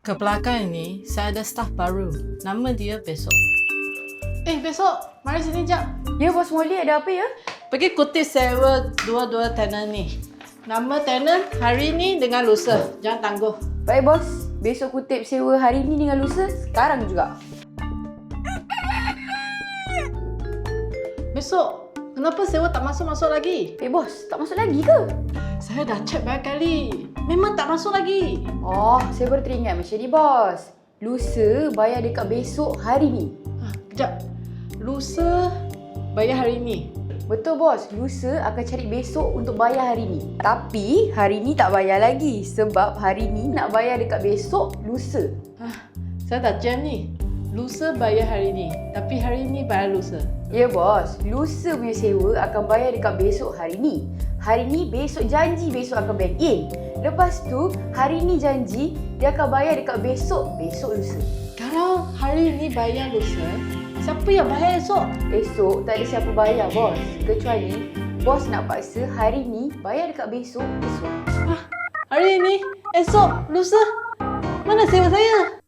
Ke belakang ini, saya ada staf baru. Nama dia Besok. Besok, mari sini jap. Ya, Bos Molly, ada apa ya? Pergi kutip sewa dua-dua tenant ni. Nama tenant hari ni dengan lusa. Jangan tangguh. Baik, Bos. Besok kutip sewa hari ni dengan lusa, sekarang juga. Besok, kenapa sewa tak masuk-masuk lagi? Bos, tak masuk lagi ke? Saya dah check banyak kali. Memang tak masuk lagi. Oh, saya baru teringat macam ni, Bos. Lusa bayar dekat besok hari ni. Kejap. Lusa bayar hari ni. Betul, Bos. Lusa akan cari besok untuk bayar hari ni. Tapi hari ni tak bayar lagi sebab hari ni nak bayar dekat besok lusa. Saya dah jam ni. Lusa bayar hari ni. Tapi hari ni bayar lusa. Ya, Bos. Lusa punya sewa akan bayar dekat besok hari ni. Hari ni besok janji besok akan bank in. Lepas tu, hari ni janji dia akan bayar dekat besok lusa. Kalau hari ni bayar lusa, siapa yang bayar esok? Esok tak ada siapa bayar, Bos. Kecuali Bos nak paksa hari ni bayar dekat besok. Hari ni, esok, lusa. Mana sewa saya?